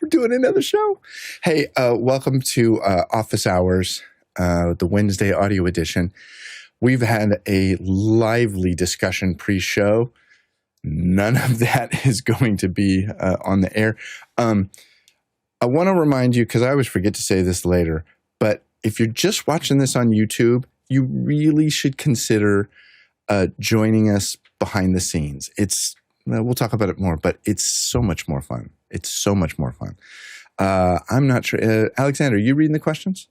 doing another show. Hey, welcome to Office Hours, the Wednesday audio edition. We've had a lively discussion pre-show. None of that is going to be on the air. I want to remind you, because I always forget to say this later, but if you're just watching this on YouTube, you really should consider joining us behind the scenes. We'll talk about it more, but it's so much more fun. It's so much more fun. I'm not sure. Alexander, you reading the questions?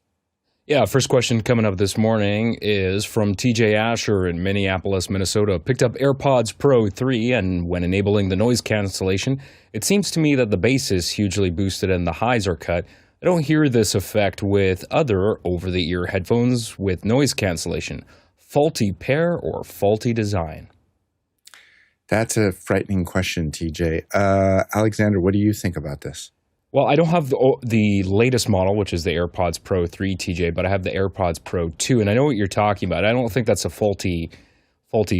Yeah, first question coming up this morning is from TJ Asher in Minneapolis, Minnesota. Picked up Airpods Pro 3, and when enabling the noise cancellation, it seems to me that the bass is hugely boosted and the highs are cut. I don't hear this effect with other over-the-ear headphones with noise cancellation. Faulty pair or faulty design? That's a frightening question, TJ. Alexander, what do you think about this? Well, I don't have the latest model, which is the AirPods Pro 3, TJ, but I have the AirPods Pro 2, and I know what you're talking about. I don't think that's a faulty product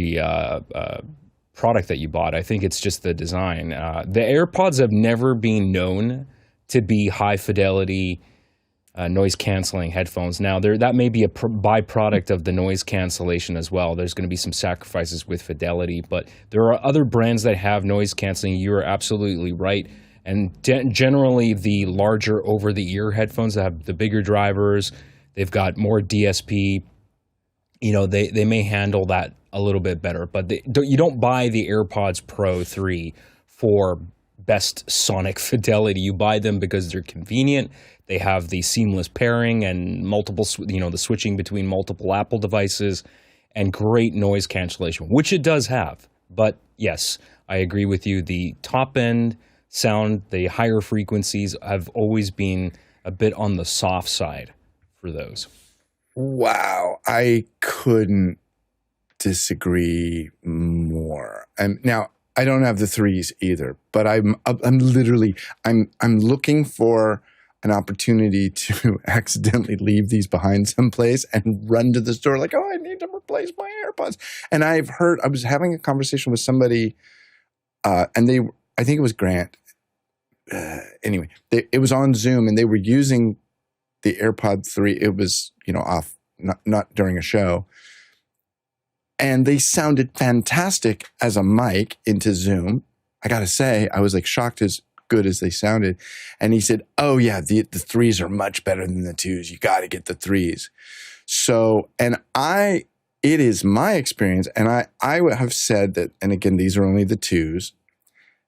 that you bought. I think it's just the design. The AirPods have never been known to be high-fidelity noise-canceling headphones. Now, that may be a byproduct of the noise cancellation as well. There's going to be some sacrifices with fidelity, but there are other brands that have noise canceling. You are absolutely right. And generally, the larger over-the-ear headphones that have the bigger drivers, they've got more DSP. You know, they may handle that a little bit better. But you don't buy the AirPods Pro 3 for best sonic fidelity. You buy them because they're convenient. They have the seamless pairing and multiple, the switching between multiple Apple devices and great noise cancellation, which it does have. But yes, I agree with you. The top end sound, the higher frequencies have always been a bit on the soft side for those. Wow, I couldn't disagree more. And now I don't have the threes either, but I'm looking for an opportunity to accidentally leave these behind someplace and run to the store like, oh, I need to replace my AirPods. And I was having a conversation with somebody, and I think it was Grant. Anyway, it was on Zoom, and they were using the AirPod 3. It was, off, not during a show. And they sounded fantastic as a mic into Zoom. I got to say, I was like shocked as good as they sounded. And he said, oh yeah, the threes are much better than the twos. You got to get the threes. So, and it is my experience, and I have said that, and again, these are only the twos,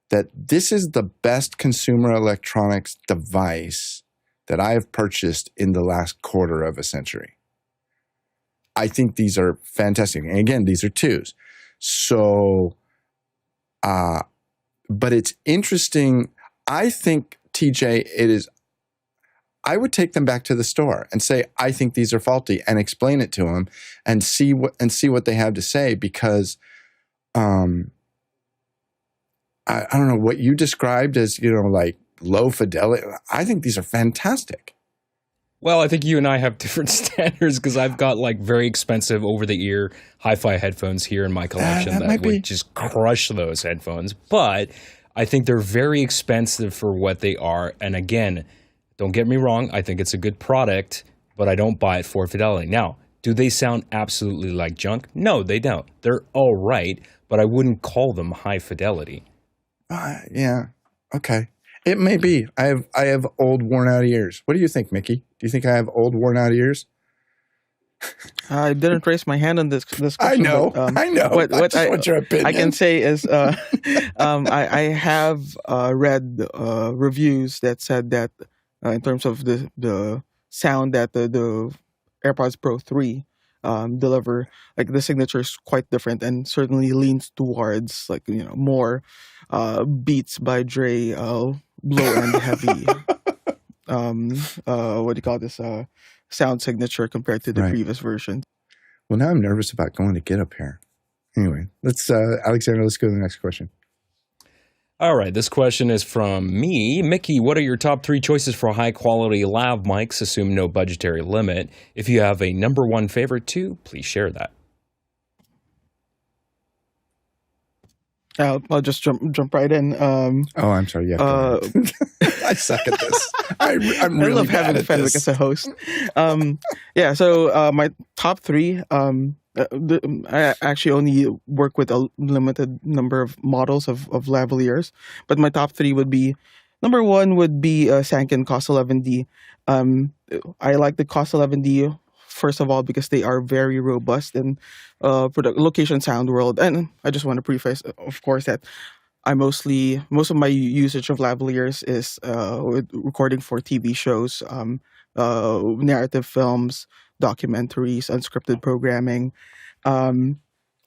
that this is the best consumer electronics device that I have purchased in the last quarter of a century. I think these are fantastic. And again, these are twos. So, but it's interesting. I think, TJ, I would take them back to the store and say, I think these are faulty, and explain it to them and see what they have to say, because, I don't know what you described as, like low fidelity. I think these are fantastic. Well, I think you and I have different standards, because I've got like very expensive over-the-ear hi-fi headphones here in my collection that would just crush those headphones. But I think they're very expensive for what they are. And again, don't get me wrong, I think it's a good product, but I don't buy it for fidelity. Now, do they sound absolutely like junk? No, they don't. They're all right, but I wouldn't call them high fidelity. Yeah, okay. It may be. I have old, worn-out ears. What do you think, Mickey? Do you think I have old, worn-out ears? I didn't raise my hand on this question. I know. I know. What your opinion. I can say is I have read reviews that said that in terms of the sound that the AirPods Pro 3 deliver, like the signature is quite different, and certainly leans towards more Beats by Dre, low end heavy what do you call this sound signature compared to the previous version. Well, now I'm nervous about going to get up here. Anyway, Alexander, let's go to the next question. All right, this question is from me. Mickey, what are your top 3 choices for high-quality lav mics? Assume no budgetary limit. If you have a number 1 favorite too, please share that. I'll just jump right in. I'm sorry. Yeah, go ahead. I suck at this. I'm really I love bad having at Fenwick this. as a host. So my top three. I actually only work with a limited number of models of lavaliers, but my top three would be number one would be Sanken COS 11D. Um, I like the COS 11D first of all because they are very robust in location sound world, and I just want to preface, of course, that most of my usage of lavaliers is with recording for TV shows, narrative films, documentaries, unscripted programming. Um,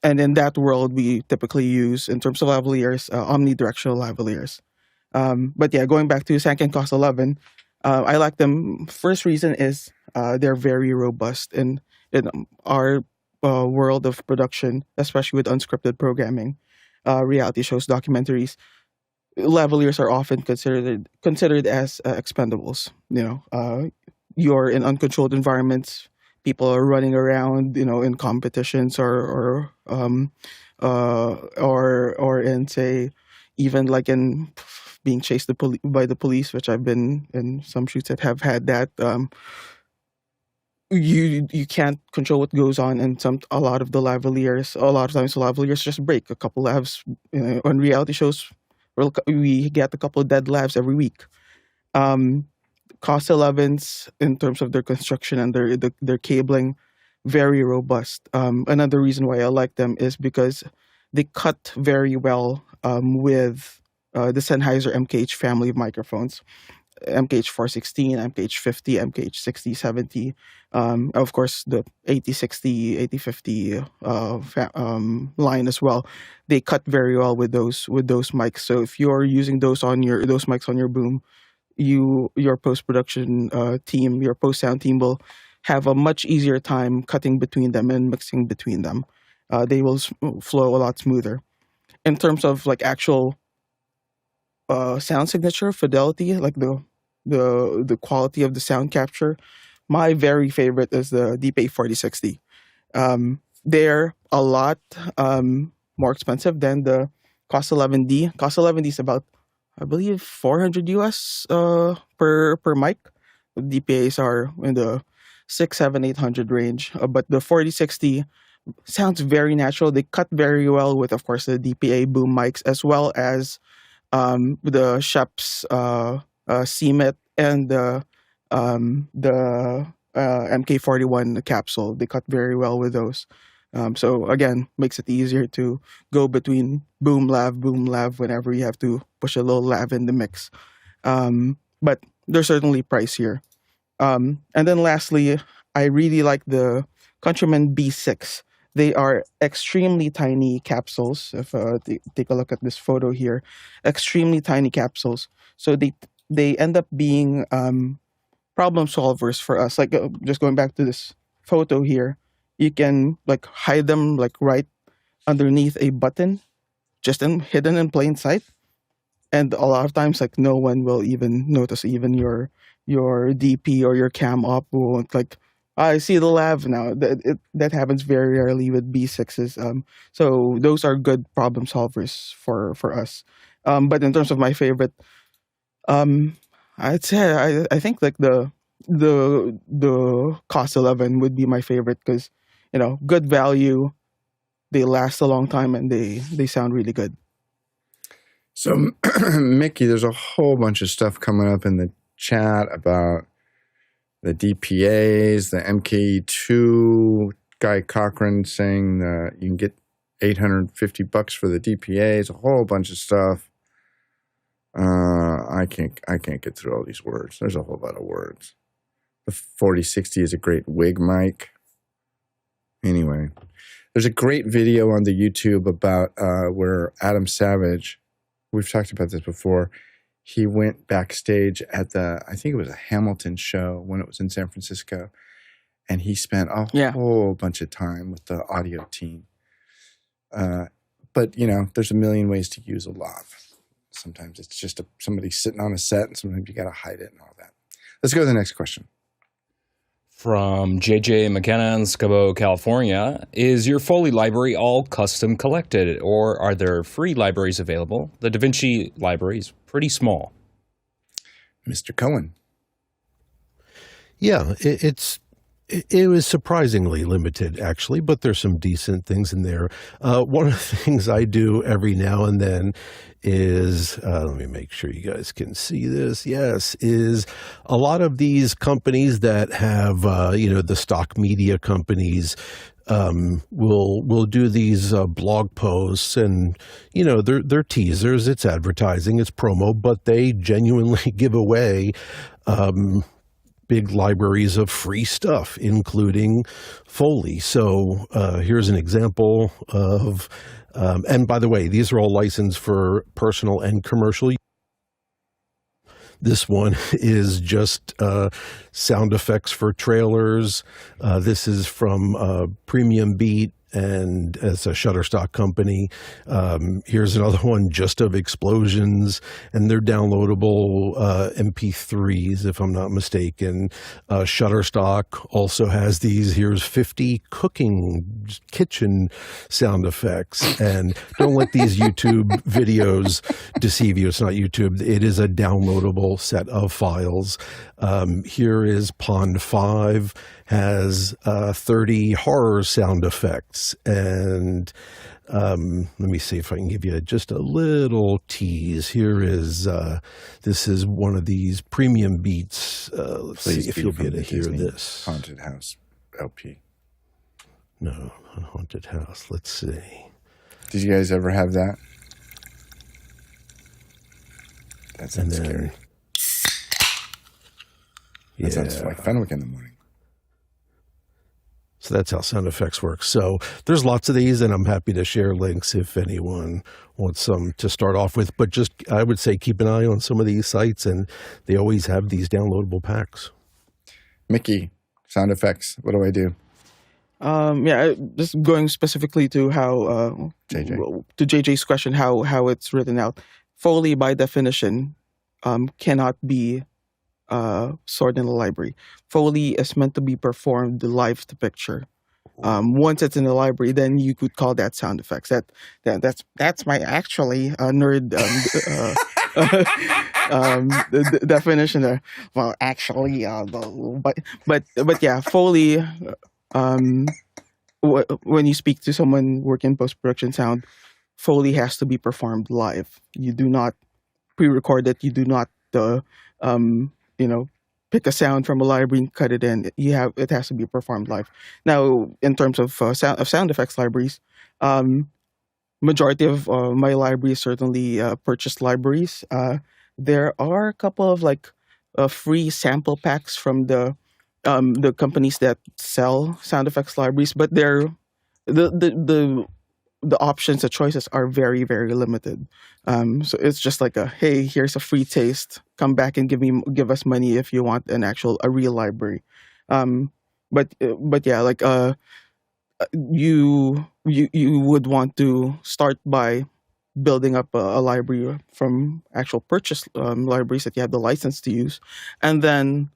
and in that world, we typically use, in terms of lavaliers, omnidirectional lavaliers. But yeah, going back to Sanken COS 11, I like them. First reason is they're very robust in our world of production, especially with unscripted programming, reality shows, documentaries. Lavaliers are often considered as expendables. You're in uncontrolled environments. People are running around, in competitions or in, say, even like in being chased by the police, which I've been in some shoots that have had that. You can't control what goes on, and a lot of times the lavaliers just break. A couple labs, on reality shows, we get a couple of dead labs every week. COS 11s, in terms of their construction and their cabling, very robust. Another reason why I like them is because they cut very well with the Sennheiser MKH family of microphones. MKH 416, MKH 50, MKH 60, 70. Of course, the 8060, 8050 line as well. They cut very well with those mics. So if you're using those mics on your boom, your post production team, your post sound team will have a much easier time cutting between them and mixing between them. They will flow a lot smoother. In terms of like actual sound signature fidelity, like the quality of the sound capture, my very favorite is the DPA 4060. They're a lot more expensive than the COS 11D. COS 11D is about, I believe, 400 US per mic. DPAs are in the 6, 7, 800 range. But the 4060 sounds very natural. They cut very well with, of course, the DPA boom mics, as well as the Shep's CMIT and the MK41 capsule. They cut very well with those. So again, makes it easier to go between boom lav whenever you have to push a little lav in the mix. But they're certainly pricier. And then lastly, I really like the Countryman B6. They are extremely tiny capsules. If take a look at this photo here, extremely tiny capsules. So they end up being problem solvers for us. Like just going back to this photo here, you can like hide them like right underneath a button, just hidden in plain sight. And a lot of times, like no one will even notice. Even your DP or your cam op won't like. I see the lav now. That happens very rarely with B6s. So those are good problem solvers for us. But in terms of my favorite, I'd say I think like the COS 11 would be my favorite because good value, they last a long time, and they sound really good. So, Mickey, there's a whole bunch of stuff coming up in the chat about the DPAs, the MKE2, Guy Cochran saying that you can get $850 for the DPAs, a whole bunch of stuff. I can't get through all these words. There's a whole lot of words. The 4060 is a great wig mic. Anyway, there's a great video on the YouTube about where Adam Savage, we've talked about this before, he went backstage at I think it was a Hamilton show when it was in San Francisco, and he spent a whole bunch of time with the audio team. But, there's a million ways to use a lav. Sometimes it's just somebody sitting on a set, and sometimes you got to hide it and all that. Let's go to the next question. From JJ McKenna in Scabo, California, is your Foley library all custom collected, or are there free libraries available? The Davinci Library is pretty small. Mr. Cowan. Yeah, it was surprisingly limited, actually, but there's some decent things in there. One of the things I do every now and then is, let me make sure you guys can see this. Yes, is a lot of these companies that have, the stock media companies will do these blog posts, and they're teasers, it's advertising, it's promo, but they genuinely give away big libraries of free stuff, including Foley. So here's an example of, and by the way, these are all licensed for personal and commercial use. This one is just sound effects for trailers. This is from Premium Beat, and it's a Shutterstock company. Here's another one just of explosions, and they're downloadable MP3s, if I'm not mistaken. Shutterstock also has these. Here's 50 cooking kitchen sound effects. And don't let these YouTube videos deceive you. It's not YouTube. It is a downloadable set of files. Here is Pond 5, has 30 horror sound effects. And let me see if I can give you just a little tease. Here is, this is one of these premium beats. Let's see if you'll be able to hear this. Haunted House LP. No, Haunted House. Let's see. Did you guys ever have that? That sounds scary. That sounds like Fenwick in the morning. So that's how sound effects work. So there's lots of these, and I'm happy to share links if anyone wants some to start off with. But just, I would say, keep an eye on some of these sites, and they always have these downloadable packs. Mickey, sound effects. What do I do? Just going specifically to how to JJ's question, how it's written out. Foley, by definition, cannot be stored in the library. Foley is meant to be performed live to picture. Once it's in the library, then you could call that sound effects. That's my actually nerd the definition there. Well, actually, but yeah, Foley. When you speak to someone working post-production sound, Foley has to be performed live. You do not pre-record it. You do not pick a sound from a library and cut it in. It has to be performed live. Now, in terms of sound effects libraries, majority of my libraries certainly purchased libraries. There are a couple of free sample packs from the companies that sell sound effects libraries, but the options, the choices are very, very limited. So it's just like hey, here's a free taste. Come back and give us money if you want a real library. But yeah, you would want to start by building up a library from actual purchase libraries that you have the license to use, and then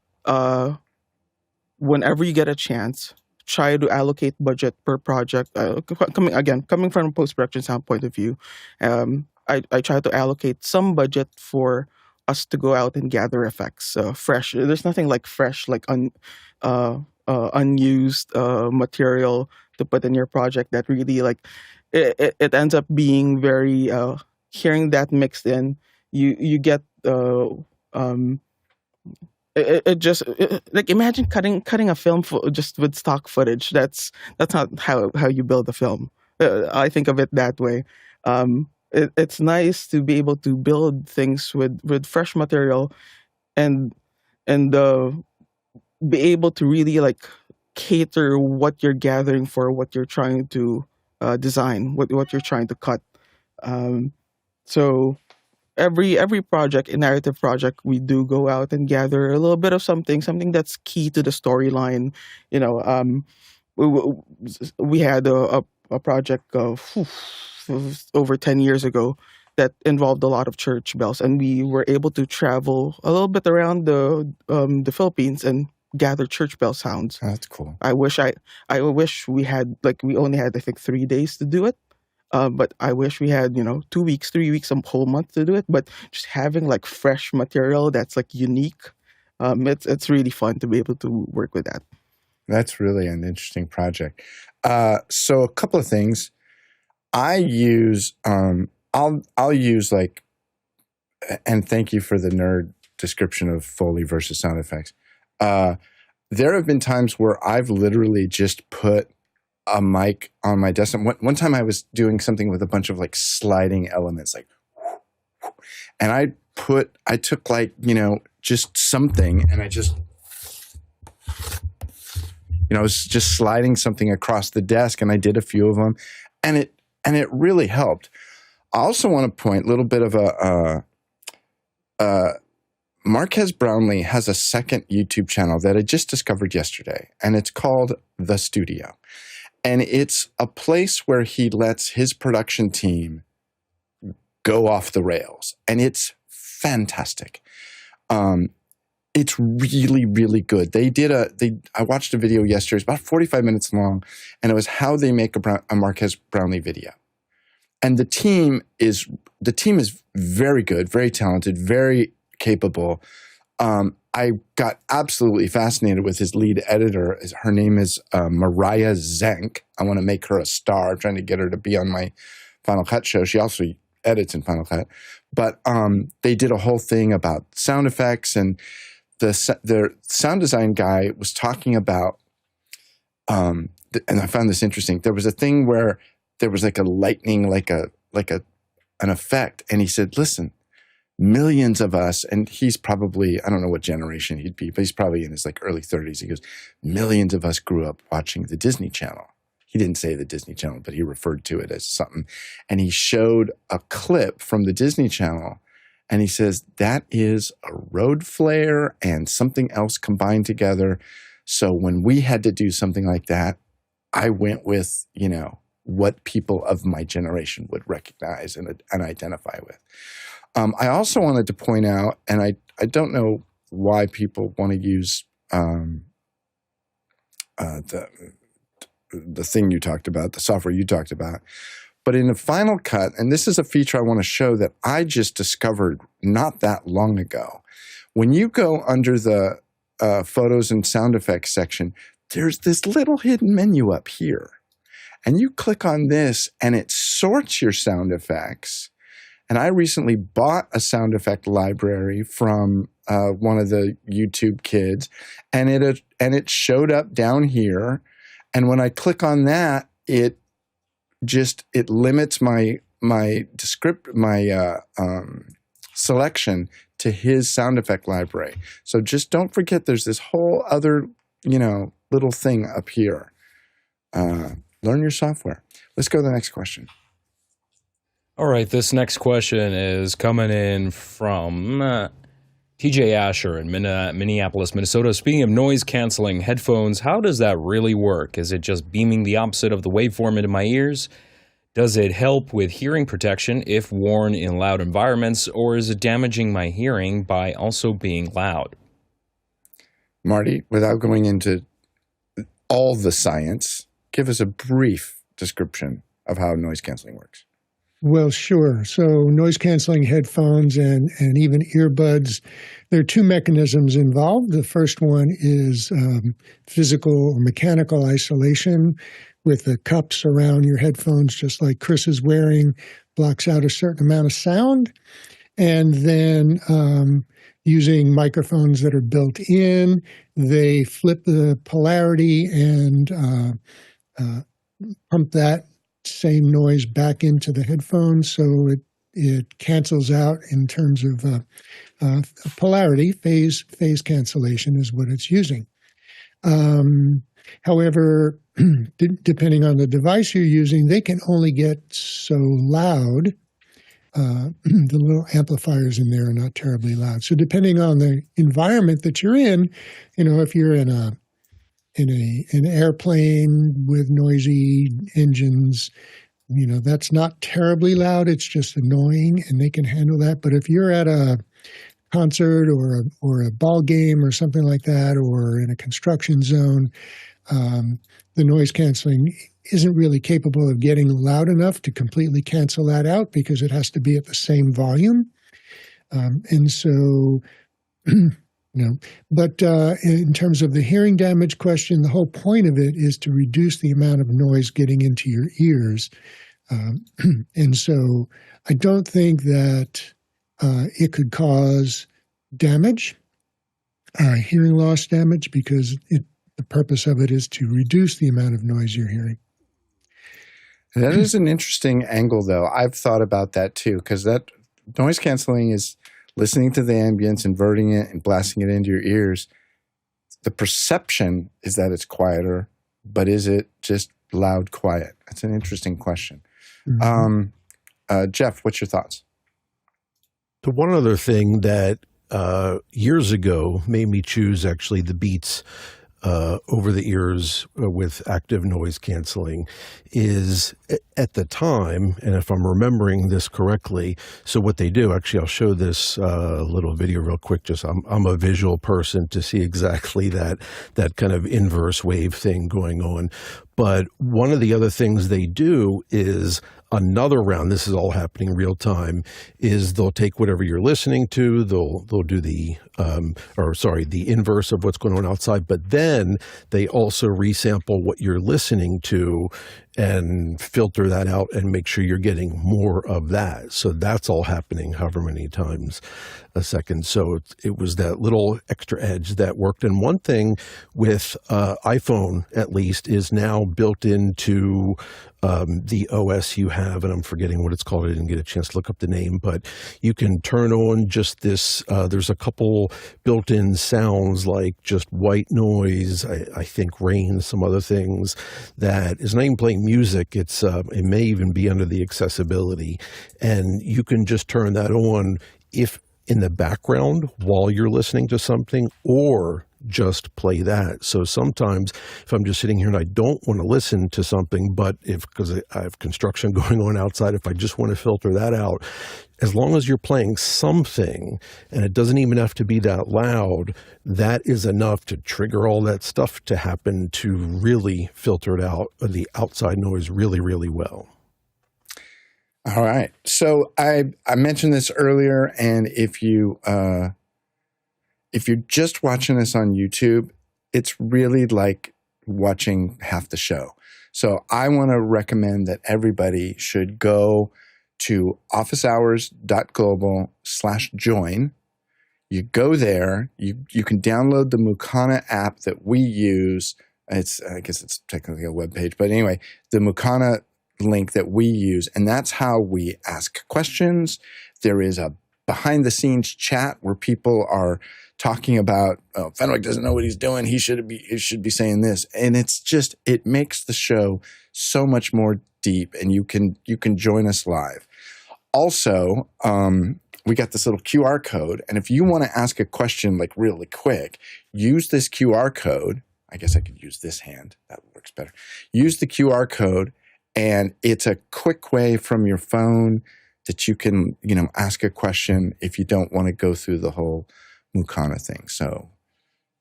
whenever you get a chance, try to allocate budget per project. Coming from a post-production sound point of view, I try to allocate some budget for us to go out and gather effects, fresh. There's nothing like fresh, unused material to put in your project that really it ends up being very. Hearing that mixed in, you get imagine cutting a film just with stock footage. That's not how you build a film. I think of it that way. It's nice to be able to build things with fresh material, and be able to really cater what you're gathering for, what you're trying to design, what you're trying to cut. So every project, a narrative project, we do go out and gather a little bit of something that's key to the storyline. We had a project over 10 years ago that involved a lot of church bells, and we were able to travel a little bit around the Philippines and gather church bell sounds. Oh, that's cool. I wish we had, like, we only had, I think, 3 days to do it. But I wish we had, 2 weeks, 3 weeks, a whole month to do it. But just having like fresh material that's like unique, it's really fun to be able to work with that. That's really an interesting project. So a couple of things. I use, I'll use like, and thank you for the nerd description of Foley versus sound effects. There have been times where I've literally just put a mic on my desktop. One time I was doing something with a bunch of like sliding elements, like, and I took like, just something, and I just, I was just sliding something across the desk, and I did a few of them, and it really helped. I also want to point a little bit of Marques Brownlee has a second YouTube channel that I just discovered yesterday, and it's called The Studio. And it's a place where he lets his production team go off the rails. And it's fantastic. It's really, really good. I watched a video yesterday. It's about 45 minutes long. And it was how they make a Marques Brownlee video. And the team is very good, very talented, very capable. I got absolutely fascinated with his lead editor. Her name is Mariah Zenk. I want to make her a star, trying to get her to be on my Final Cut show. She also edits in Final Cut. But they did a whole thing about sound effects, and the sound design guy was talking about, and I found this interesting. There was a thing where there was like a lightning, like an effect, and he said, listen, millions of us, and he's probably, I don't know what generation he'd be, but he's probably in his like early 30s. He goes, millions of us grew up watching the Disney Channel. He didn't say the Disney Channel, but he referred to it as something. And he showed a clip from the Disney Channel, and he says, that is a road flare and something else combined together. So when we had to do something like that, I went with, what people of my generation would recognize and identify with. I also wanted to point out, and I don't know why people want to use the thing you talked about, the software you talked about, but in the Final Cut, and this is a feature I want to show that I just discovered not that long ago. When you go under the photos and sound effects section, there's this little hidden menu up here. And you click on this, and it sorts your sound effects. And I recently bought a sound effect library from one of the YouTube kids, and it showed up down here. And when I click on that, it limits my selection to his sound effect library. So just don't forget, there's this whole other little thing up here. Learn your software. Let's go to the next question. All right, this next question is coming in from TJ Asher in Minneapolis, Minnesota. Speaking of noise-canceling headphones, how does that really work? Is it just beaming the opposite of the waveform into my ears? Does it help with hearing protection if worn in loud environments, or is it damaging my hearing by also being loud? Marty, without going into all the science, give us a brief description of how noise canceling works. Well, sure. So noise-canceling headphones and even earbuds, there are two mechanisms involved. The first one is physical or mechanical isolation with the cups around your headphones, just like Chris is wearing, blocks out a certain amount of sound. And then using microphones that are built in, they flip the polarity and pump that same noise back into the headphones, so it cancels out in terms of polarity. Phase cancellation is what it's using. However, depending on the device you're using, they can only get so loud. The little amplifiers in there are not terribly loud. So depending on the environment that you're in, if you're in an airplane with noisy engines, that's not terribly loud. It's just annoying, and they can handle that. But if you're at a concert or a ball game or something like that, or in a construction zone, the noise canceling isn't really capable of getting loud enough to completely cancel that out because it has to be at the same volume. And so, but in terms of the hearing damage question, the whole point of it is to reduce the amount of noise getting into your ears. And so I don't think that it could cause damage, hearing loss damage, because the purpose of it is to reduce the amount of noise you're hearing. That is an interesting angle, though. I've thought about that, too, because that noise canceling is listening to the ambience, inverting it, and blasting it into your ears. The perception is that it's quieter, but is it just loud quiet? That's an interesting question. Mm-hmm. Jeff, what's your thoughts? The one other thing that years ago made me choose actually the Beats over the ears with active noise canceling is at the time, and if I'm remembering this correctly, so what they do, actually I'll show this little video real quick, just I'm a visual person to see exactly that kind of inverse wave thing going on. But one of the other things they do is another round, this is all happening real time, is they'll take whatever you're listening to, they'll do the inverse of what's going on outside, but then they also resample what you're listening to and filter that out and make sure you're getting more of that. So that's all happening however many times a second. So it was that little extra edge that worked. And one thing with iPhone, at least, is now built into the OS you have, and I'm forgetting what it's called. I didn't get a chance to look up the name, but you can turn on just this. There's a couple built-in sounds like just white noise, I think rain, some other things that is not even playing music. It may even be under the accessibility, and you can just turn that on if in the background while you're listening to something, or just play that. So sometimes if I'm just sitting here and I don't want to listen to something, but because I have construction going on outside, if I just want to filter that out, as long as you're playing something and it doesn't even have to be that loud, that is enough to trigger all that stuff to happen to really filter it out, the outside noise really, really well. All right. So I mentioned this earlier, and if you're just watching this on YouTube, it's really like watching half the show. So I want to recommend that everybody should go to officehours.global/join. You go there, you can download the Mukana app that we use. I guess it's technically a web page, but anyway, the Mukana link that we use, and that's how we ask questions. There is a behind the scenes chat where people are talking about, oh, Fenwick doesn't know what he's doing. He should be saying this. And it makes the show so much more deep, and you can join us live. Also, we got this little QR code, and if you want to ask a question like really quick, use this QR code. I guess I could use this hand. That works better. Use the QR code, and it's a quick way from your phone that you can, ask a question if you don't want to go through the whole Mukana thing. So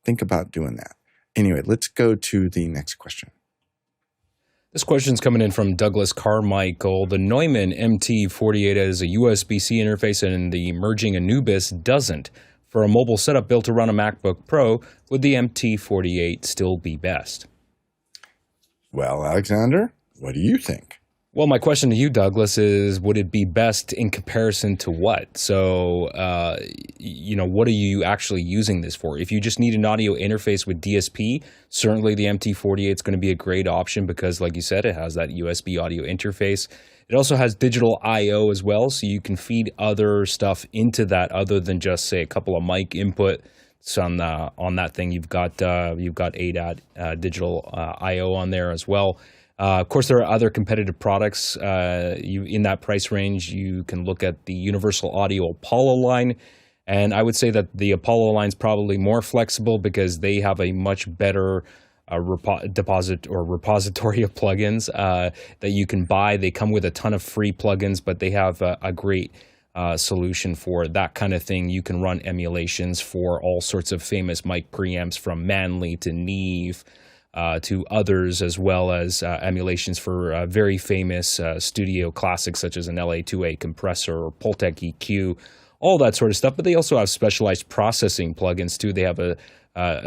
think about doing that. Anyway, let's go to the next question. This question's coming in from Douglas Carmichael. The Neumann MT48 has a USB-C interface and the Merging Anubis doesn't. For a mobile setup built around a MacBook Pro, would the MT48 still be best? Well, Alexander, what do you think? Well, my question to you, Douglas, is would it be best in comparison to what? So, what are you actually using this for? If you just need an audio interface with DSP, certainly the MT48 is going to be a great option because, like you said, it has that USB audio interface. It also has digital I/O as well, so you can feed other stuff into that other than just, say, a couple of mic input. So on that thing, you've got ADAT digital I/O on there as well. Of course, there are other competitive products. In that price range, you can look at the Universal Audio Apollo line. And I would say that the Apollo line is probably more flexible because they have a much better repository of plugins that you can buy. They come with a ton of free plugins, but they have a great solution for that kind of thing. You can run emulations for all sorts of famous mic preamps, from Manley to Neve to others, as well as emulations for very famous studio classics such as an LA2A compressor or Pultec EQ, all that sort of stuff. But they also have specialized processing plugins too. They have a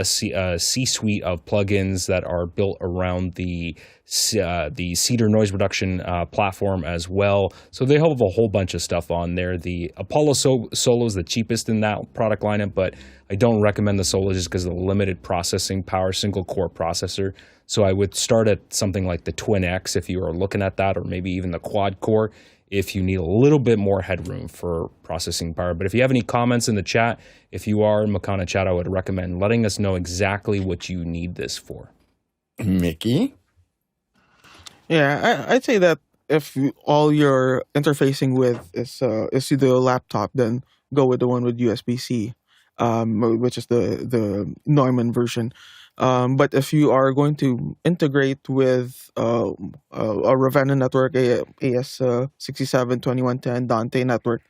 C-suite of plugins that are built around the Cedar noise reduction platform as well. So they have a whole bunch of stuff on there. The Apollo Solo is the cheapest in that product lineup, but I don't recommend the Solo just because of the limited processing power, single core processor. So I would start at something like the Twin X if you are looking at that, or maybe even the quad core if you need a little bit more headroom for processing power. But if you have any comments in the chat, if you are in Makana chat, I would recommend letting us know exactly what you need this for. Mickey? Yeah, I'd say that if all you're interfacing with is the laptop, then go with the one with USB-C, which is the Neumann version. But if you are going to integrate with a Ravenna network, AS672110 Dante network,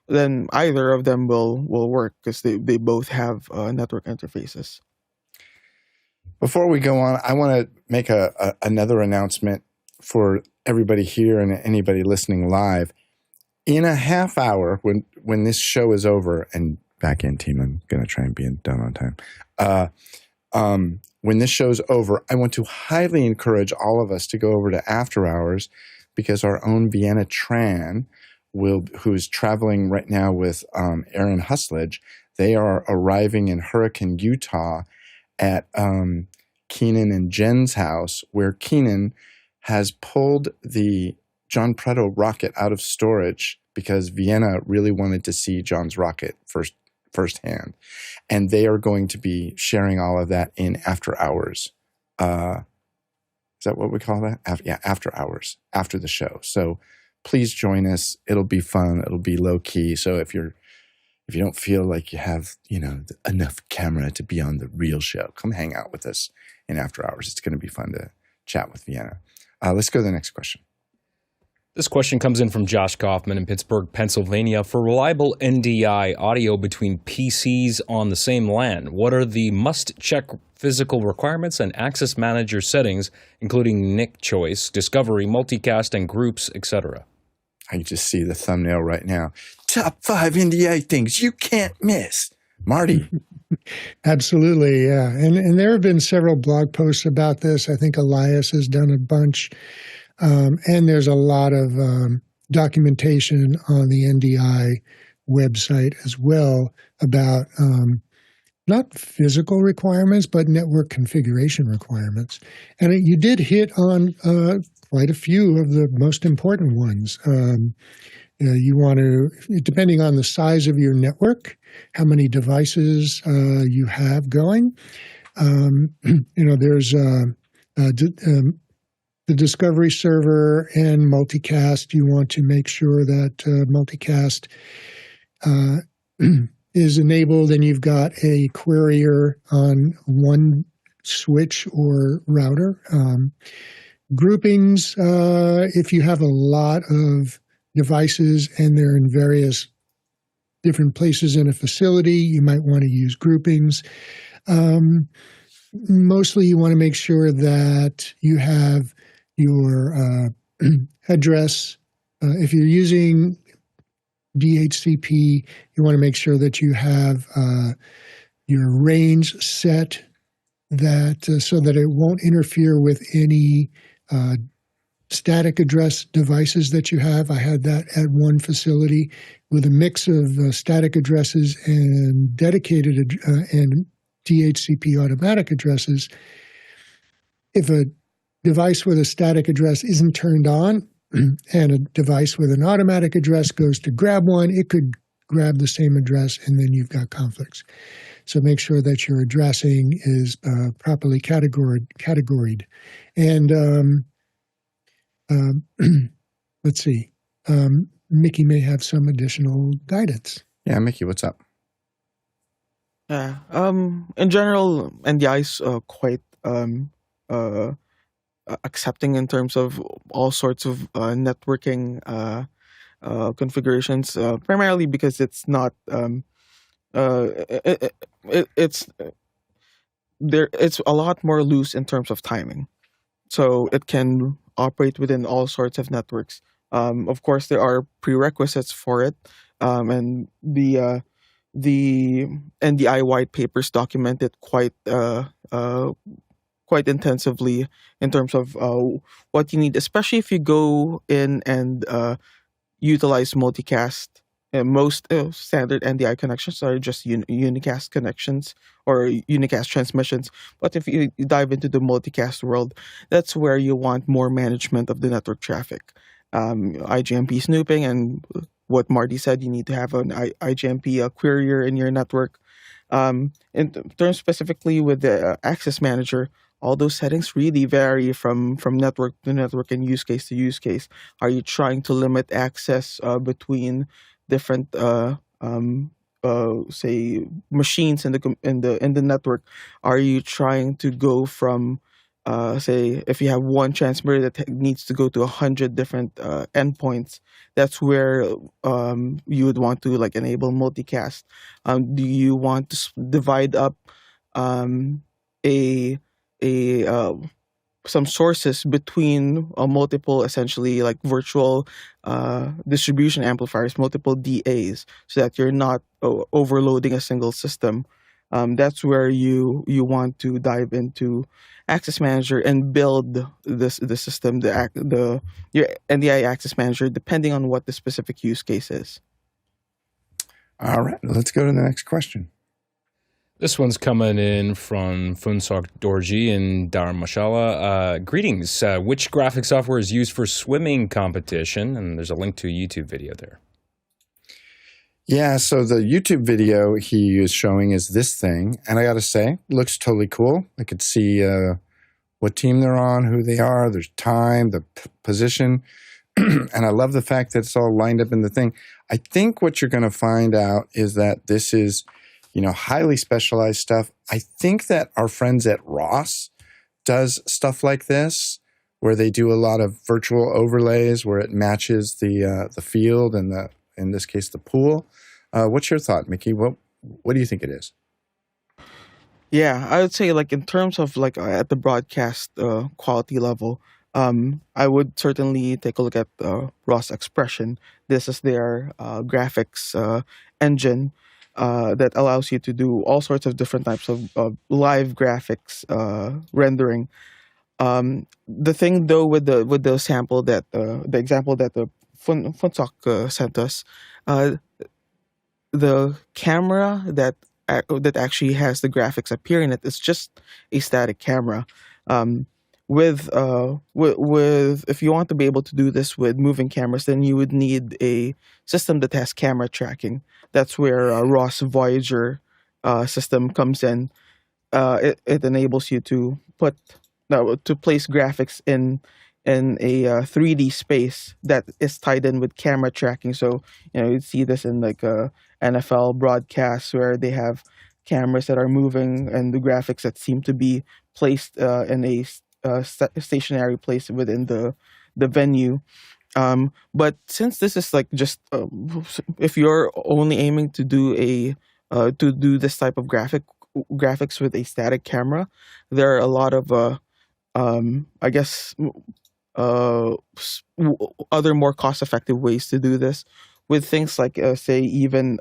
then either of them will work because they both have network interfaces. Before we go on, I want to make another announcement for everybody here and anybody listening live. In a half hour, when this show is over, and back in team, I'm going to try and be done on time. When this show's over, I want to highly encourage all of us to go over to After Hours, because our own Vienna Tran, who's traveling right now with Aaron Husledge, they are arriving in Hurricane, Utah at Keenan and Jen's house, where Keenan has pulled the John Preto rocket out of storage because Vienna really wanted to see John's rocket firsthand. And they are going to be sharing all of that in After Hours. Is that what we call that? After Hours, after the show. So please join us. It'll be fun. It'll be low key. So if you don't feel like you have, enough camera to be on the real show, come hang out with us in After Hours. It's going to be fun to chat with Vienna. Let's go to the next question. This question comes in from Josh Kaufman in Pittsburgh, Pennsylvania. For reliable NDI audio between PCs on the same LAN, what are the must-check physical requirements and access manager settings, including NIC choice, discovery, multicast, and groups, etc.? I just see the thumbnail right now. Top 5 NDI things you can't miss. Marty. Absolutely, yeah. And there have been several blog posts about this. I think Elias has done a bunch. And there's a lot of documentation on the NDI website as well about not physical requirements, but network configuration requirements. And you did hit on quite a few of the most important ones. You want to, depending on the size of your network, how many devices you have going. There's the discovery server and multicast. You want to make sure that multicast is enabled and you've got a querier on one switch or router. Groupings, if you have a lot of devices and they're in various different places in a facility, you might want to use groupings. Mostly you want to make sure that you have your address. If you're using DHCP, you want to make sure that you have your range set that so that it won't interfere with any static address devices that you have. I had that at one facility with a mix of static addresses and dedicated and DHCP automatic addresses. If a device with a static address isn't turned on and a device with an automatic address goes to grab one, it could grab the same address and then you've got conflicts. So make sure that your addressing is properly categoried. And let's see, Mickey may have some additional guidance. Yeah, Mickey, what's up? Yeah. In general, NDI is quite accepting in terms of all sorts of networking configurations, primarily because it's not it's there. It's a lot more loose in terms of timing, so it can operate within all sorts of networks. Of course, there are prerequisites for it, and the NDI white papers document it quite intensively in terms of what you need, especially if you go in and utilize multicast. Most standard NDI connections are just unicast connections or unicast transmissions. But if you dive into the multicast world, that's where you want more management of the network traffic. IGMP snooping, and what Marty said, you need to have an IGMP querier in your network. In terms specifically with the access manager, all those settings really vary from network to network and use case to use case. Are you trying to limit access between different say machines in the network? Are you trying to go from say if you have one transmitter that needs to go to 100 different endpoints? That's where you would want to like enable multicast. Do you want to divide up a some sources between multiple, essentially like virtual distribution amplifiers, multiple DAs, so that you're not overloading a single system? That's where you want to dive into Access Manager and build the system, your NDI Access Manager, depending on what the specific use case is. All right, let's go to the next question. This one's coming in from Funsok Dorji and Dharamshala. Greetings. Which graphic software is used for swimming competition? And there's a link to a YouTube video there. Yeah, so the YouTube video he is showing is this thing. And I got to say, looks totally cool. I could see what team they're on, who they are, there's time, the position. And I love the fact that it's all lined up in the thing. I think what you're going to find out is that this is, highly specialized stuff. I think that our friends at Ross does stuff like this, where they do a lot of virtual overlays where it matches the field and in this case the pool. What's your thought, Mickey? What do you think it is? Yeah, I would say like in terms of like at the broadcast quality level, I would certainly take a look at Ross Expression. This is their graphics engine that allows you to do all sorts of different types of live graphics rendering. The thing though with the sample that the example that the Funsok sent us, the camera that actually has the graphics appear in it is just a static camera. With if you want to be able to do this with moving cameras, then you would need a system that has camera tracking. That's where Ross Voyager system comes in. It enables you to place graphics in a 3D space that is tied in with camera tracking. So you'd see this in like NFL broadcasts where they have cameras that are moving and the graphics that seem to be placed in a stationary place within the venue. But since this is like just if you're only aiming to do this type of graphics with a static camera, there are a lot of I guess other more cost-effective ways to do this with things like say even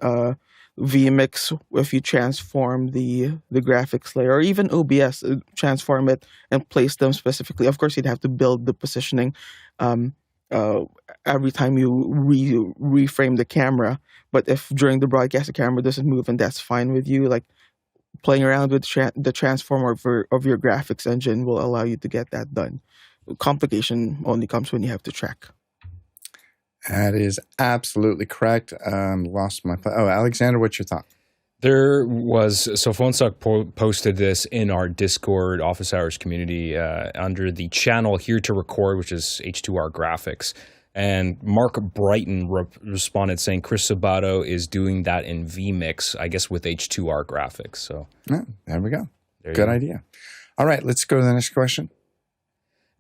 vMix. If you transform the graphics layer, or even OBS, transform it and place them specifically. Of course, you'd have to build the positioning every time you reframe the camera. But if during the broadcast the camera doesn't move and that's fine with you, like playing around with the transformer of your graphics engine will allow you to get that done. Complication only comes when you have to track. That is absolutely correct. Lost my thought. Oh, Alexander, what's your thought? There was, so Funsok posted this in our Discord office hours community under the channel Here to Record, which is H2R Graphics. And Mark Brighton responded saying Chris Sabato is doing that in vMix, I guess with H2R Graphics. So there we go. Good idea. All right, let's go to the next question.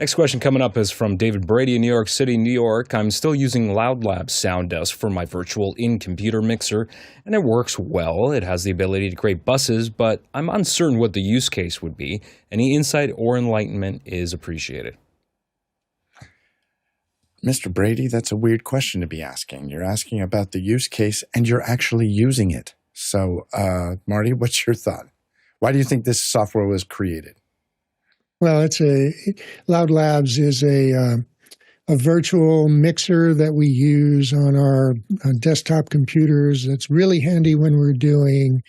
Next question coming up is from David Brady in New York City, New York. I'm still using LoudLabs SoundDesk for my virtual in-computer mixer, and it works well. It has the ability to create buses, but I'm uncertain what the use case would be. Any insight or enlightenment is appreciated. Mr. Brady, that's a weird question to be asking. You're asking about the use case, and you're actually using it. So, Marty, what's your thought? Why do you think this software was created? Well, LoudLabs is a virtual mixer that we use on our desktop computers. It's really handy when we're doing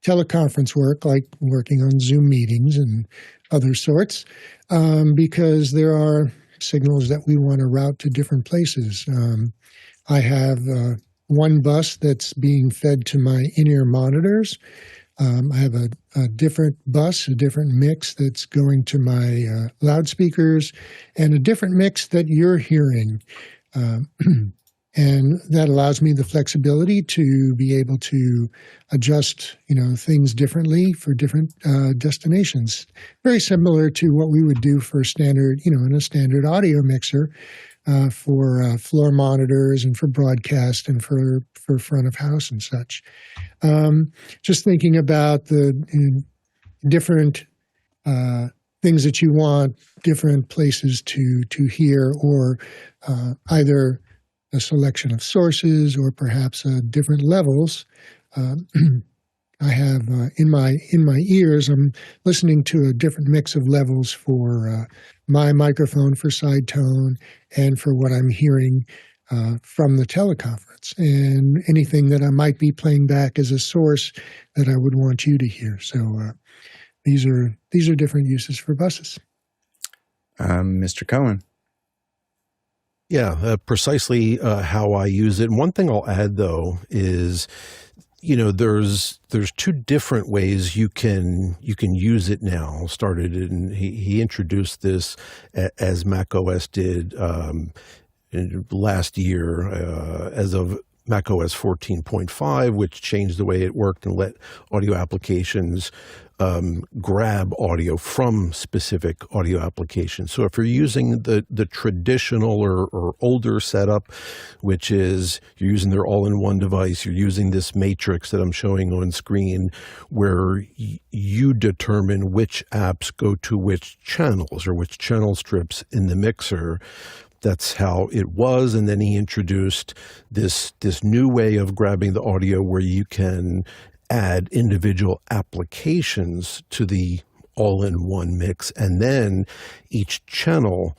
teleconference work, like working on Zoom meetings and other sorts, because there are signals that we want to route to different places. I have one bus that's being fed to my in-ear monitors. I have a different bus, a different mix that's going to my loudspeakers, and a different mix that you're hearing. And that allows me the flexibility to be able to adjust, things differently for different destinations. Very similar to what we would do for standard, in a standard audio mixer for floor monitors and for broadcast and for front of house and such. Just thinking about the different things that you want, different places to hear, or either a selection of sources or perhaps different levels. I have in my ears, I'm listening to a different mix of levels for my microphone for side tone and for what I'm hearing from the teleconference, and anything that I might be playing back as a source that I would want you to hear. So these are different uses for buses. Mr. Cowan. Yeah, precisely how I use it. And one thing I'll add, though, is there's two different ways you can use it now. Started and he introduced this as Mac OS did last year as of Mac OS 14.5, which changed the way it worked and let audio applications grab audio from specific audio applications. So if you're using the traditional or older setup, which is you're using their all-in-one device, you're using this matrix that I'm showing on screen where you determine which apps go to which channels or which channel strips in the mixer. That's how it was. And then he introduced this new way of grabbing the audio where you can add individual applications to the all-in-one mix, and then each channel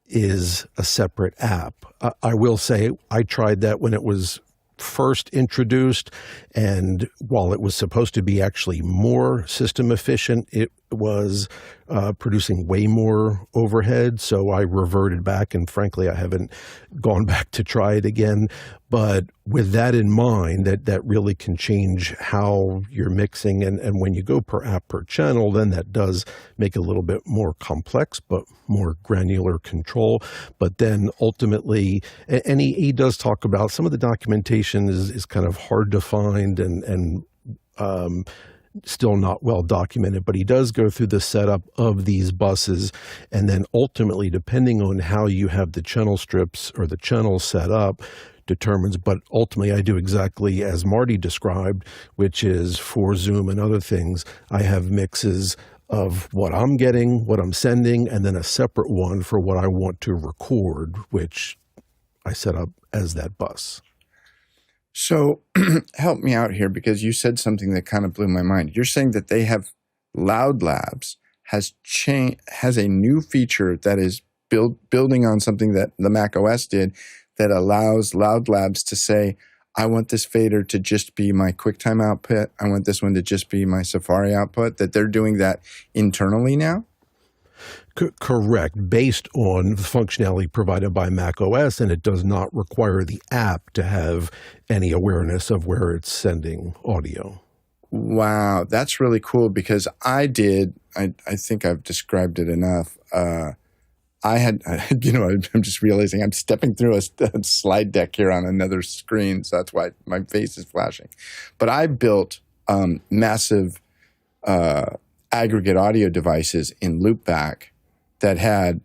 is a separate app. I will say I tried that when it was first introduced, and while it was supposed to be actually more system efficient, it was producing way more overhead. So I reverted back, and frankly, I haven't gone back to try it again. But with that in mind, that really can change how you're mixing. And when you go per app per channel, then that does make it a little bit more complex, but more granular control. But then ultimately, and he does talk about some of the documentation is kind of hard to find and still not well documented, but he does go through the setup of these buses, and then ultimately, depending on how you have the channel strips or the channels set up, determines, but ultimately I do exactly as Marty described, which is for Zoom and other things, I have mixes of what I'm getting, what I'm sending, and then a separate one for what I want to record, which I set up as that bus. So help me out here, because you said something that kind of blew my mind. You're saying that they have LoudLabs has a new feature that is building on something that the Mac OS did that allows LoudLabs to say, I want this fader to just be my QuickTime output. I want this one to just be my Safari output, that they're doing that internally now? Correct, based on the functionality provided by Mac OS, and it does not require the app to have any awareness of where it's sending audio. Wow, that's really cool, because I think I've described it enough. I'm just realizing I'm stepping through a slide deck here on another screen, so that's why my face is flashing. But I built massive aggregate audio devices in Loopback that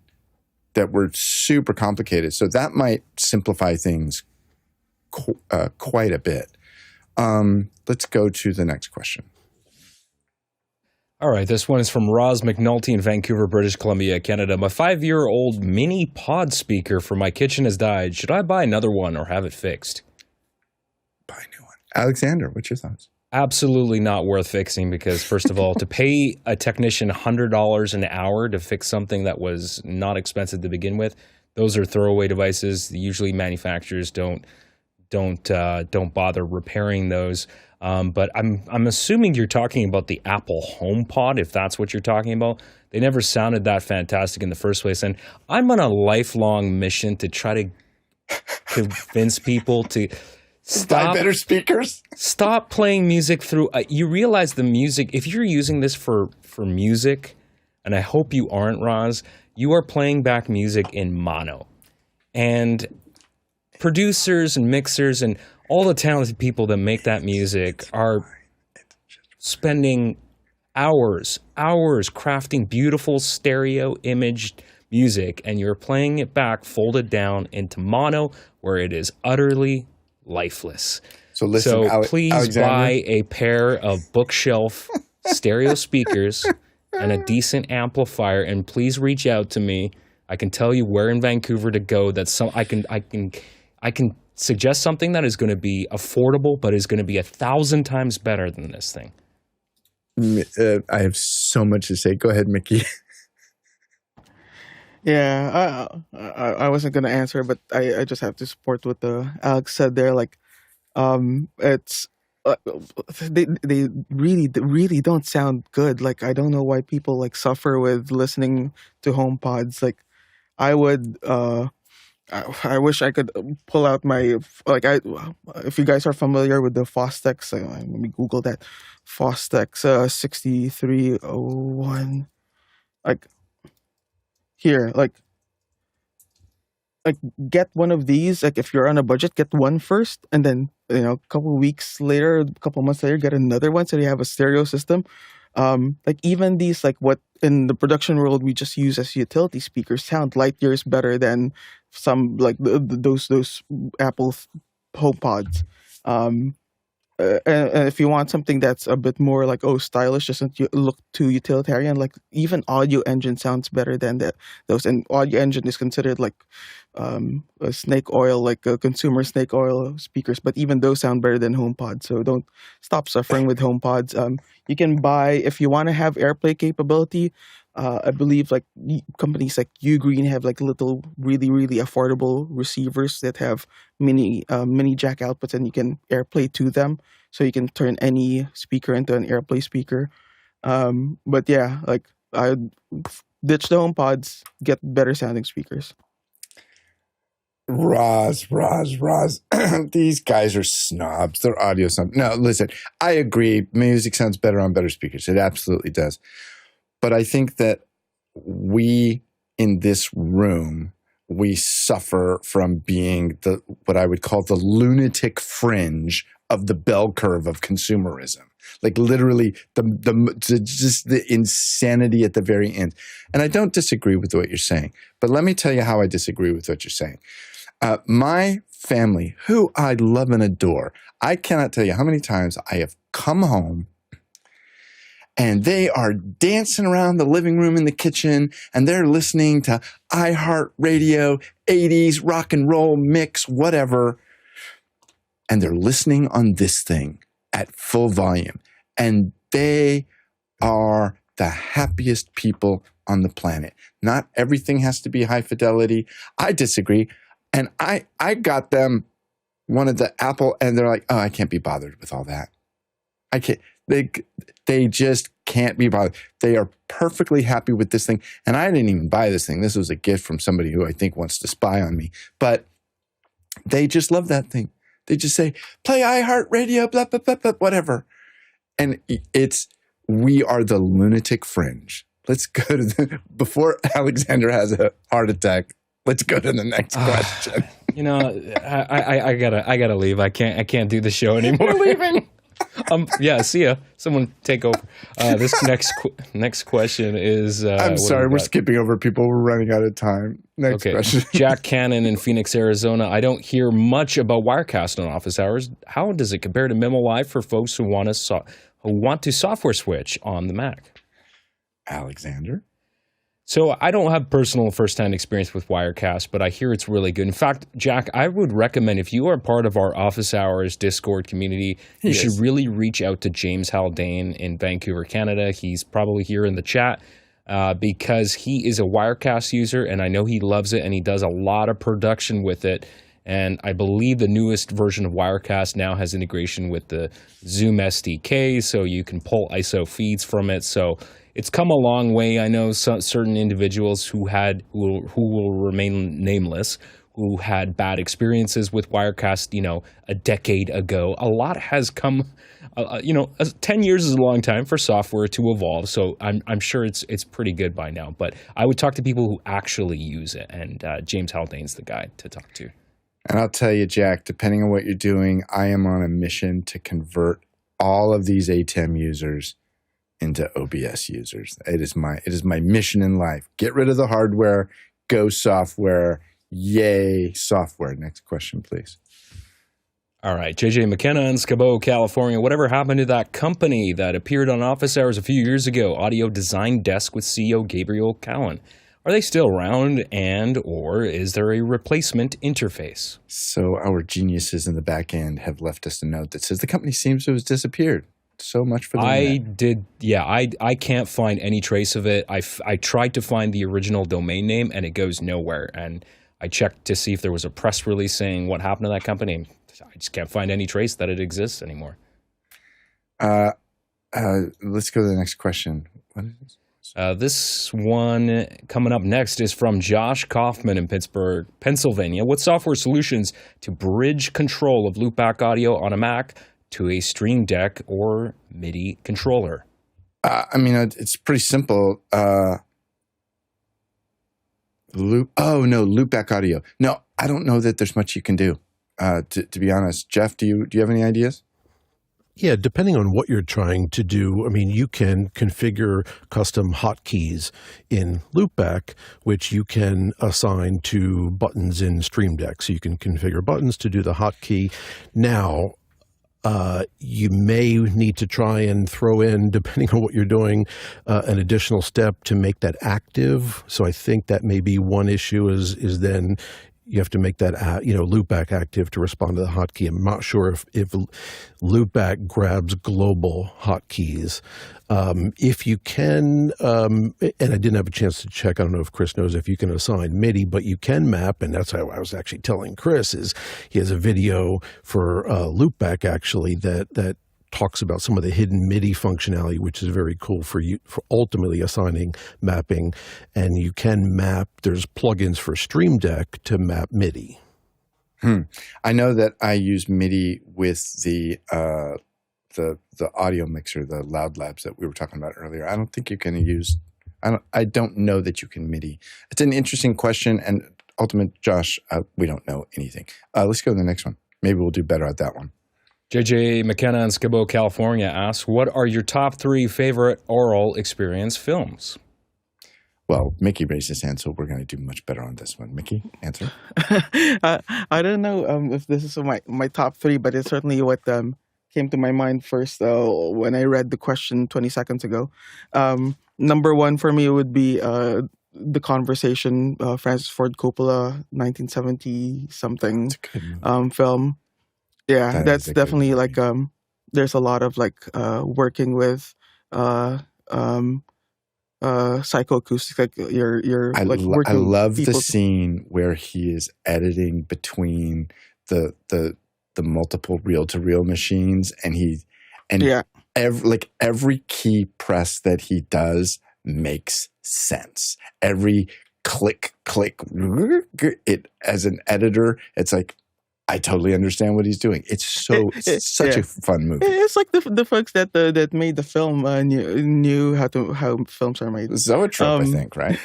were super complicated. So that might simplify things quite a bit. Let's go to the next question. All right, this one is from Roz McNulty in Vancouver, British Columbia, Canada. My 5-year-old mini pod speaker for my kitchen has died. Should I buy another one or have it fixed? Buy a new one. Alexander, what's your thoughts? Absolutely not worth fixing because, first of all, to pay a technician $100 an hour to fix something that was not expensive to begin with, those are throwaway devices. Usually manufacturers don't bother repairing those. But I'm assuming you're talking about the Apple HomePod, if that's what you're talking about. They never sounded that fantastic in the first place. And I'm on a lifelong mission to try to convince people to buy better speakers. Stop playing music through. You realize the music, if you're using this for music, and I hope you aren't, Roz, you are playing back music in mono. And producers and mixers and all the talented people that make that music are spending hours crafting beautiful stereo imaged music, and you're playing it back folded down into mono where it is utterly lifeless. So listen, please Alexander, buy a pair of bookshelf stereo speakers and a decent amplifier, and please reach out to me. I can tell you where in Vancouver to go. I can suggest something that is going to be affordable, but is going to be 1,000 times better than this thing. I have so much to say. Go ahead, Mickey. Yeah, I wasn't gonna answer, but I just have to support what Alex said there. Like, it's they really don't sound good. Like, I don't know why people like suffer with listening to HomePods. Like, I would. I wish I could pull out my if you guys are familiar with the Fostex, let me Google that. Fostex 6301. Like, here, like get one of these. Like, if you're on a budget, get one first, and then a couple months later, get another one, so you have a stereo system. Like, even these, like, what in the production world we just use as utility speakers sound light years better than some, like, those Apple HomePods. And if you want something that's a bit more like stylish, doesn't look too utilitarian, like, even Audio Engine sounds better than those. And Audio Engine is considered like a snake oil, like a consumer snake oil speakers, but even those sound better than HomePods. So don't stop suffering with HomePods. You can buy, if you want to have AirPlay capability, I believe like companies like Ugreen have like little really affordable receivers that have mini jack outputs, and you can AirPlay to them, so you can turn any speaker into an AirPlay speaker. But yeah, like, I ditch the HomePods, get better sounding speakers. Roz. These guys are snobs. They're audio snobs. No, listen, I agree. Music sounds better on better speakers. It absolutely does. But I think that we in this room, we suffer from being what I would call the lunatic fringe of the bell curve of consumerism. Like, literally just the insanity at the very end. And I don't disagree with what you're saying, but let me tell you how I disagree with what you're saying. My family, who I love and adore, I cannot tell you how many times I have come home and they are dancing around the living room in the kitchen, and they're listening to iHeartRadio, 80s, rock and roll mix, whatever. And they're listening on this thing at full volume. And they are the happiest people on the planet. Not everything has to be high fidelity. I disagree. And I got them one of the Apple, and they're like, oh, I can't be bothered with all that. I can't. They just can't be bothered. They are perfectly happy with this thing. And I didn't even buy this thing. This was a gift from somebody who I think wants to spy on me. But they just love that thing. They just say, play iHeartRadio, blah, blah, blah, blah, whatever. And we are the lunatic fringe. Let's go to before Alexander has a heart attack, let's go to the next question. I gotta leave. I can't do the show anymore. We're leaving. Yeah, see ya. Someone take over. This next question is... I'm sorry, we're skipping over people. We're running out of time. Next question. Jack Cannon in Phoenix, Arizona. I don't hear much about Wirecast on office hours. How does it compare to Mimolive for folks who want to software switch on the Mac? Alexander? So I don't have personal first-hand experience with Wirecast, but I hear it's really good. In fact, Jack, I would recommend if you are part of our Office Hours Discord community, you should really reach out to James Haldane in Vancouver, Canada. He's probably here in the chat because he is a Wirecast user, and I know he loves it, and he does a lot of production with it. And I believe the newest version of Wirecast now has integration with the Zoom SDK, so you can pull ISO feeds from it. So it's come a long way. I know certain individuals who will remain nameless, who had bad experiences with Wirecast, a decade ago. A lot has come. 10 years is a long time for software to evolve, so I'm sure it's pretty good by now. But I would talk to people who actually use it, and James Haldane's the guy to talk to. And I'll tell you, Jack, depending on what you're doing, I am on a mission to convert all of these ATEM users into OBS users. It is my mission in life. Get rid of the hardware, go software. Yay, software. Next question, please. All right, JJ McKenna in Scabo, California. Whatever happened to that company that appeared on Office Hours a few years ago, Audio Design Desk with CEO Gabriel Cowan? Are they still around, or is there a replacement interface? So our geniuses in the back end have left us a note that says the company seems to have disappeared. So much for the I can't find any trace of it. I tried to find the original domain name, and it goes nowhere. And I checked to see if there was a press release saying what happened to that company. I just can't find any trace that it exists anymore. Let's go to the next question. What is this? This one coming up next is from Josh Kaufman in Pittsburgh, Pennsylvania. What software solutions to bridge control of loopback audio on a Mac to a Stream Deck or Midi controller? It's pretty simple. Loopback audio. No, I don't know that there's much you can do. To be honest, Jeff, do you have any ideas? Yeah, depending on what you're trying to do, you can configure custom hotkeys in Loopback, which you can assign to buttons in Stream Deck. So you can configure buttons to do the hotkey. Now, you may need to try and throw in, depending on what you're doing, an additional step to make that active. So I think that may be one issue is then you have to make that, Loopback active to respond to the hotkey. I'm not sure if Loopback grabs global hotkeys. If you can, and I didn't have a chance to check, I don't know if Chris knows if you can assign MIDI, but you can map, and that's how I was actually telling Chris, is he has a video for Loopback actually that talks about some of the hidden MIDI functionality, which is very cool for ultimately assigning mapping. And you can map, there's plugins for Stream Deck to map MIDI. I know that I use MIDI with the audio mixer, the LoudLabs that we were talking about earlier. I don't think you can use, I don't know that you can MIDI. It's an interesting question, and ultimate, Josh, we don't know anything. Let's go to the next one. Maybe we'll do better at that one. JJ McKenna in Scabo, California asks, what are your top 3 favorite aural experience films? Well, Mickey raised his hand, so we're going to do much better on this one. Mickey, answer. I don't know if this is my top 3, but it's certainly what came to my mind first when I read the question 20 seconds ago. Number 1 for me would be The Conversation, Francis Ford Coppola, 1970-something film. Yeah, that's definitely there's a lot of working with psychoacoustics. I love the scene where he is editing between the multiple reel-to-reel machines, and every key press that he does makes sense. Every click, it as an editor, it's like, I totally understand what he's doing. It's such a fun movie. It's like the folks that made the film knew how films are made. Zoetrope, I think, right?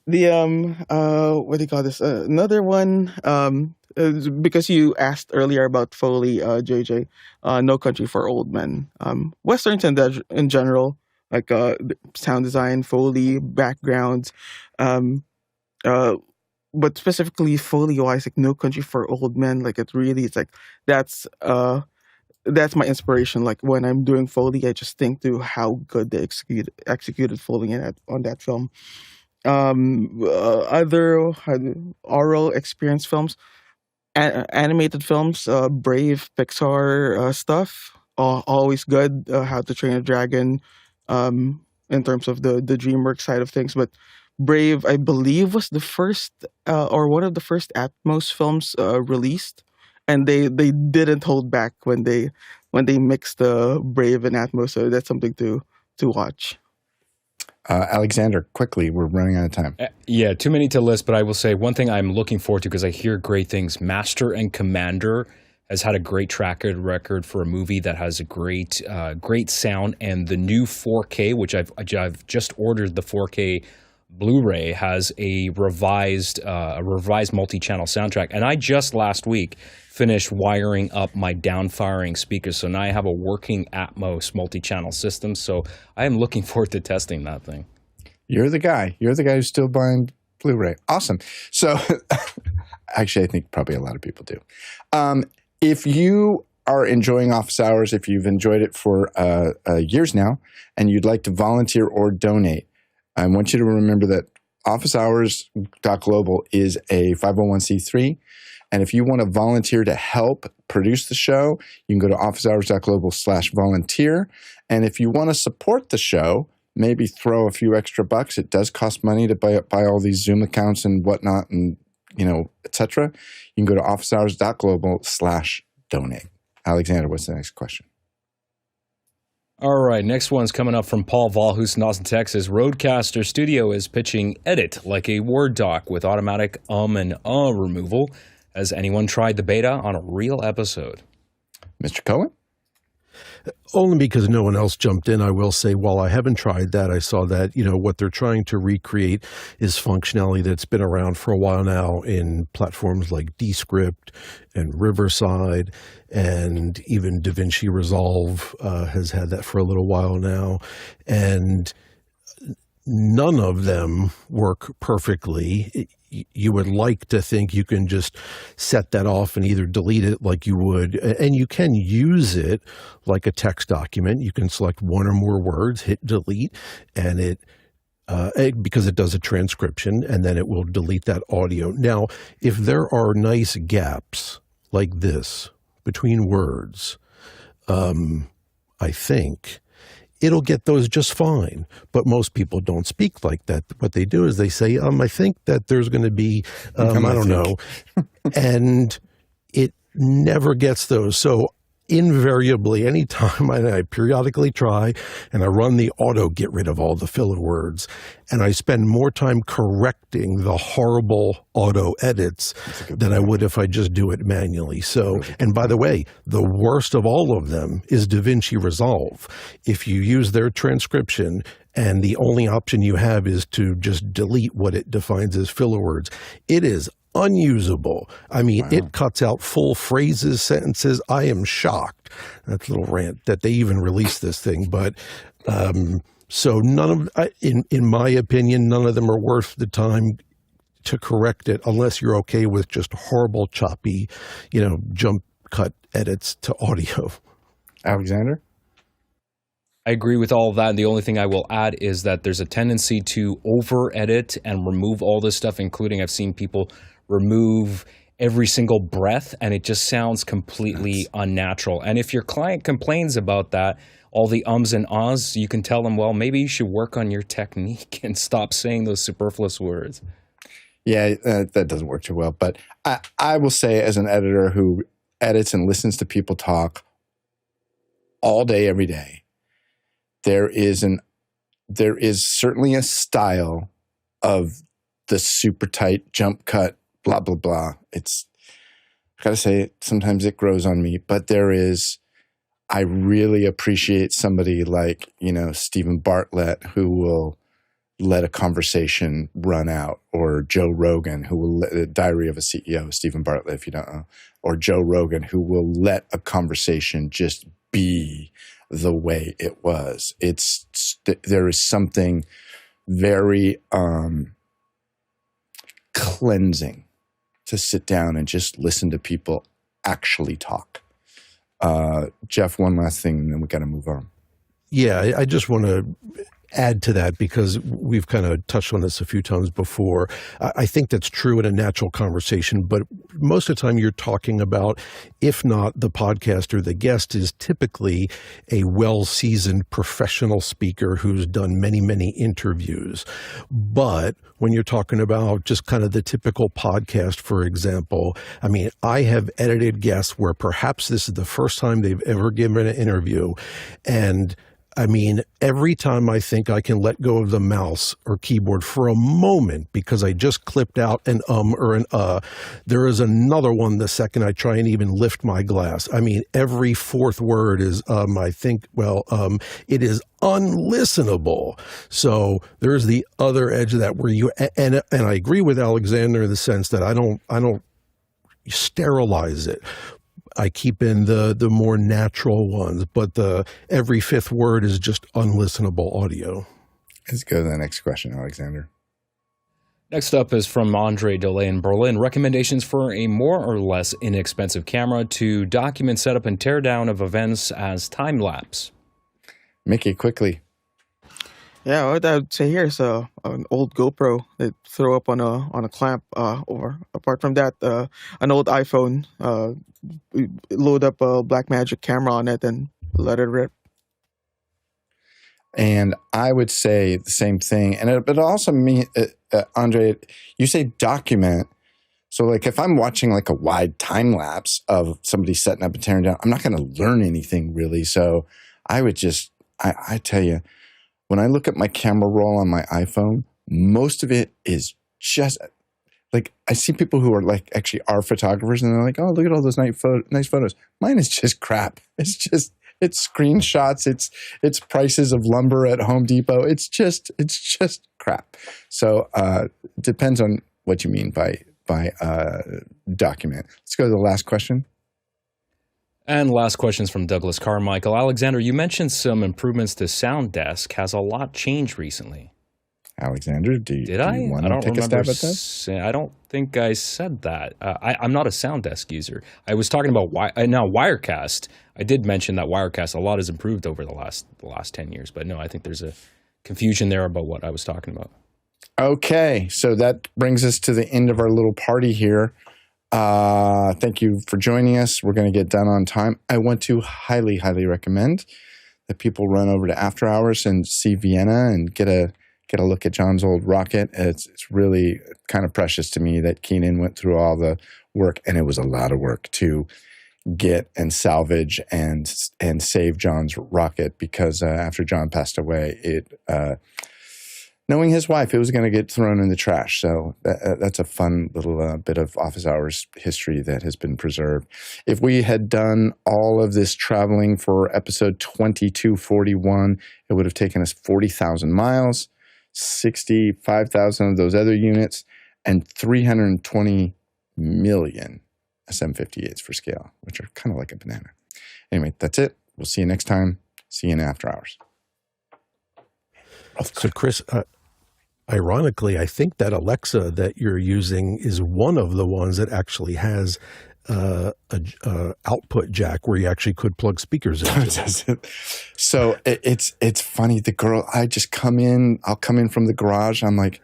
What do you call this? Another one. because you asked earlier about Foley, JJ, No Country for Old Men. Westerns in general, like sound design, Foley, backgrounds, um, uh, but specifically Foley wise, like No Country for Old Men, like it's like that's that's my inspiration. Like when I'm doing Foley, I just think to how good they executed Foley on that film. Other aural experience films, animated films, Brave, Pixar stuff, always good. How to Train a Dragon, in terms of the DreamWorks side of things, but Brave, I believe, was the first or one of the first Atmos films released, and they didn't hold back when they mixed Brave and Atmos. So that's something to watch. Alexander, quickly, we're running out of time. Yeah, too many to list, but I will say one thing I'm looking forward to because I hear great things. Master and Commander has had a great track record for a movie that has a great sound, and the new 4K, which I've just ordered the 4K Blu-ray, has a revised multi-channel soundtrack. And I just last week finished wiring up my down-firing speakers, so now I have a working Atmos multi-channel system. So I am looking forward to testing that thing. You're the guy who's still buying Blu-ray. Awesome. So actually, I think probably a lot of people do. If you are enjoying Office Hours, if you've enjoyed it for years now, and you'd like to volunteer or donate, I want you to remember that officehours.global is a 501c3. And if you want to volunteer to help produce the show, you can go to officehours.global/volunteer. And if you want to support the show, maybe throw a few extra bucks. It does cost money to buy all these Zoom accounts and whatnot, and etc. You can go to officehours.global/donate. Alexander, what's the next question? All right, next one's coming up from Paul Vol, who's in Austin, Texas. RØDECaster Studio is pitching Edit like a Word doc with automatic and removal. Has anyone tried the beta on a real episode? Mr. Cohen? Only because no one else jumped in, I will say, while I haven't tried that, I saw that, what they're trying to recreate is functionality that's been around for a while now in platforms like Descript and Riverside, and even Davinci Resolve has had that for a little while now. And none of them work perfectly. You would like to think you can just set that off and either delete it like you would, and you can use it like a text document. You can select one or more words, hit delete, and because it does a transcription, and then it will delete that audio. Now, if there are nice gaps like this between words, I think it'll get those just fine. But most people don't speak like that. What they do is they say, I think that there's going to be, I don't know. And it never gets those. So invariably, anytime I periodically try and I run the auto get rid of all the filler words, and I spend more time correcting the horrible auto edits than I would if I just do it manually. So, and by the way, the worst of all of them is Davinci Resolve. If you use their transcription and the only option you have is to just delete what it defines as filler words, it is unusable. I mean, It cuts out full phrases, sentences. I am shocked. That's a little rant that they even released this thing. But so none of, in my opinion, none of them are worth the time to correct it unless you're okay with just horrible, choppy, jump cut edits to audio. Alexander? I agree with all of that. And the only thing I will add is that there's a tendency to over-edit and remove all this stuff, including I've seen people remove every single breath, and it just sounds completely unnatural. And if your client complains about that, all the ums and ahs, you can tell them, well, maybe you should work on your technique and stop saying those superfluous words. Yeah, that doesn't work too well. But I will say, as an editor who edits and listens to people talk all day, every day, there is certainly a style of the super tight jump cut, blah, blah, blah. I gotta say, sometimes it grows on me, but I really appreciate somebody like, Stephen Bartlett, who will let a conversation run out, or Joe Rogan, who will Diary of a CEO, Stephen Bartlett, if you don't know, or Joe Rogan, who will let a conversation just be the way it was. There is something very cleansing to sit down and just listen to people actually talk. Jeff, one last thing, and then we got to move on. Yeah, I just want to add to that because we've kind of touched on this a few times before. I think that's true in a natural conversation, but most of the time you're talking about, if not the podcaster, the guest is typically a well-seasoned professional speaker who's done many, many interviews. But when you're talking about just kind of the typical podcast, for example, I mean, I have edited guests where perhaps this is the first time they've ever given an interview, and I mean, every time I think I can let go of the mouse or keyboard for a moment because I just clipped out an or an there is another one the second I try and even lift my glass. I mean, every fourth word is I think, it is unlistenable. So there's the other edge of that where you, and I agree with Alexander in the sense that I don't sterilize it. I keep in the more natural ones, but every fifth word is just unlistenable audio. Let's go to the next question, Alexander. Next up is from Andre Delay in Berlin. Recommendations for a more or less inexpensive camera to document setup and teardown of events as time lapse. Mickey, quickly. Yeah, what I would say here is an old GoPro that throw up on a clamp. Or apart from that, an old iPhone. Load up a Blackmagic camera on it and let it rip. And I would say the same thing. And but also me, Andre, you say document. So like if I'm watching like a wide time lapse of somebody setting up and tearing down, I'm not going to learn anything really. So I would just, I tell you, when I look at my camera roll on my iPhone, most of it is just like, I see people who are like actually are photographers and they're like, oh, look at all those nice photos. Mine is just crap. It's screenshots. It's prices of lumber at Home Depot. It's just crap. So it depends on what you mean by document. Let's go to the last question. And last questions from Douglas Carmichael. Alexander, you mentioned some improvements to SoundDesk. Has a lot changed recently? Alexander, do you want to take a stab at this? I don't think I said that. I'm not a SoundDesk user. I was talking about Wirecast. I did mention that Wirecast, a lot has improved over the last 10 years. But no, I think there's a confusion there about what I was talking about. Okay, so that brings us to the end of our little party here. Thank you for joining us. We're going to get done on time. I want to highly, highly recommend that people run over to After Hours and see Vienna and get a look at John's old rocket. It's really kind of precious to me that Keenan went through all the work, and it was a lot of work to get and salvage and save John's rocket because after John passed away, knowing his wife, it was going to get thrown in the trash. So that's a fun little bit of Office Hours history that has been preserved. If we had done all of this traveling for episode 2241, it would have taken us 40,000 miles, 65,000 of those other units, and 320 million SM58s for scale, which are kind of like a banana. Anyway, that's it. We'll see you next time. See you in After Hours. So, Chris, ironically, I think that Alexa that you're using is one of the ones that actually has a output jack where you actually could plug speakers in. So it's funny. The girl, I'll come in from the garage. I'm like,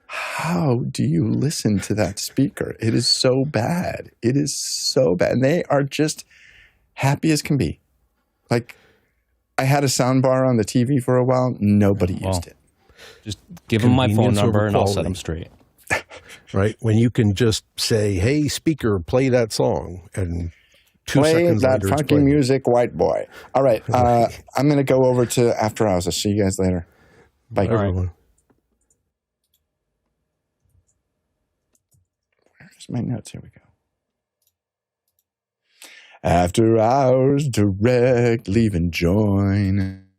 how do you listen to that speaker? It is so bad. It is so bad. And they are just happy as can be. Like, I had a sound bar on the TV for a while. Nobody used it. Just give them my phone number and I'll set them straight. Right? When you can just say, hey, speaker, play that song. And 2 seconds later, play that funky music, white boy. All right. I'm going to go over to After Hours. I'll see you guys later. Bye. All right. Where's my notes? Here we go. After Hours, direct, leave and join.